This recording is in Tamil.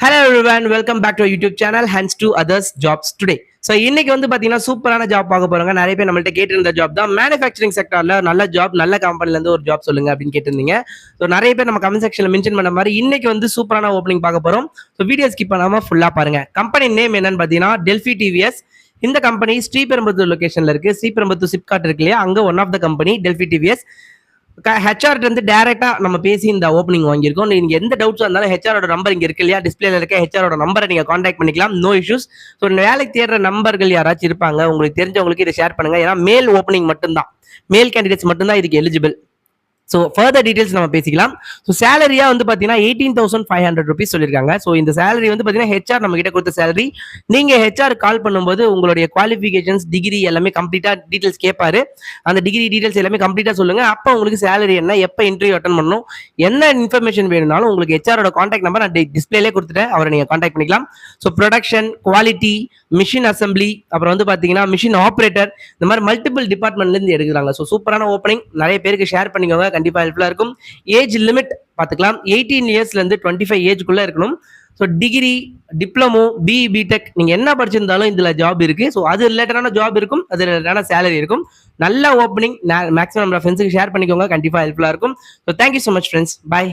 Hello everyone, welcome back to our YouTube channel Hands to Others Jobs Today. So இன்னைக்கு வந்து பார்த்தீங்கன்னா சூப்பரான ஜாப் பார்க்க போறாங்க. நிறைய பேர் நம்மள்ட்ட கேட்டிருந்த ஜாப் தான் மேனுஃபேக்சரிங் செக்டர்ல நல்ல ஜாப், நல்ல கம்பெனில இருந்து ஒரு ஜாப் சொல்லுங்க அப்படின்னு கேட்டிருந்தீங்க. ஸோ நிறைய பேர் நம்ம கமெண்ட் செக்ஷன்ல மென்ஷன் பண்ண மாதிரி இன்னைக்கு வந்து சூப்பரான ஓப்பனிங் பார்க்க போறோம். ஸோ வீடியோ ஸ்கிப் பண்ணாம ஃபுல்லா பாருங்க. கம்பெனி நேம் என்னன்னு பார்த்தீங்கன்னா டெல்ஃபி டிவிஎஸ். இந்த கம்பெனி ஸ்ரீபெரும்புத்தூர் லொகேஷன்ல இருக்கு. ஸ்ரீபெரும்புத்தூர் சிப்காட் இருக்கு இல்லையா, அங்க one of the company Delphi TVS. ஹெச்ஆர்ட் வந்து டைரக்டா நம்ம பேசி இந்த ஓப்பனிங் வாங்கியிருக்கோம். நீங்க எந்த டவுட்ஸ் இருந்தாலும் ஹெச்ஆரோட நம்பர் இங்க இருக்கு இல்லையா, டிஸ்பிளேல இருக்க ஹெச்ஆரோட நம்பரை நீங்க கான்டாக்ட் பண்ணிக்கலாம், நோ இஷ்யூஸ். ஸோ வேலைக்கு தேடுற நம்பர்கள் யாராச்சும் இருப்பாங்க, உங்களுக்கு தெரிஞ்சவங்களுக்கு இதை ஷேர் பண்ணுங்க. ஏன்னா மேல் ஓப்பனிங் மட்டும்தான், மேல் கேண்டிடேட்ஸ் மட்டும்தான் இதுக்கு எலிஜிபிள். ஸோ ஃபர்தர் டீடைல்ஸ் நம்ம பேசிக்கலாம். ஸோ சேலரியா வந்து பார்த்தீங்கன்னா 18,500 rupees சொல்லியிருக்காங்க. ஸோ இந்த சேலரி வந்து பார்த்தீங்கன்னா ஹெச்ஆர் நம்ம கிட்ட கொடுத்த சேலரி. நீங்க ஹெச்ஆர் கால் பண்ணும்போது உங்களுடைய குவாலிஃபிகேஷன்ஸ், டிகிரி எல்லாமே கம்ப்ளீட்டா டீடைல்ஸ் கேட்பாரு. அந்த டிகிரி டீடைல்ஸ் எல்லாமே கம்ப்ளீட்டா சொல்லுங்க. அப்போ உங்களுக்கு சேலரி என்ன, எப்போ இன்டர்வியூ அட்டன் பண்ணணும், என்ன இன்ஃபர்மேஷன் வேணும்னாலும் உங்களுக்கு ஹெச்ஆரோட கான்டாக்ட் நம்பர் நான் டிஸ்பிளேலே கொடுத்துட்டேன், அவரை நீங்க கான்டாக்ட் பண்ணிக்கலாம். So production, quality, machine assembly, அப்புறம் வந்து பார்த்தீங்கன்னா மிஷின் ஆப்ரேட்டர், இந்த மாதிரி மல்டிபிள் டிபார்ட்மெண்ட்ல இருந்து எடுக்கிறாங்க. ஸோ சூப்பரான ஓப்பனிங், நிறைய பேருக்கு ஷேர் பண்ணிக்கோங்க, கண்டிப்பா ஹெல்ப்ஃபுல்லா இருக்கும். ஏஜ் லிமிட் பார்த்துக்கலாம், 18 இயர்ஸ்ல இருந்து 25 ஏஜ்க்குள்ள இருக்கணும். ஸோ டிகிரி, டிப்ளமோ, பிடெக் நீங்க என்ன படிச்சிருந்தாலும் இதுல ஜாப் இருக்கு. ஸோ அது ரிலேட்டடான ஜாப் இருக்கும், அது ரிலேட்டடான சேலரி இருக்கும். நல்ல ஓப்பனிங், மேக்ஸிமம் நம்ம ஃப்ரெண்ட்ஸுக்கு ஷேர் பண்ணிக்கோங்க, கண்டிப்பா ஹெல்ப்ஃபுல்லா இருக்கும். So thank you so much friends, by.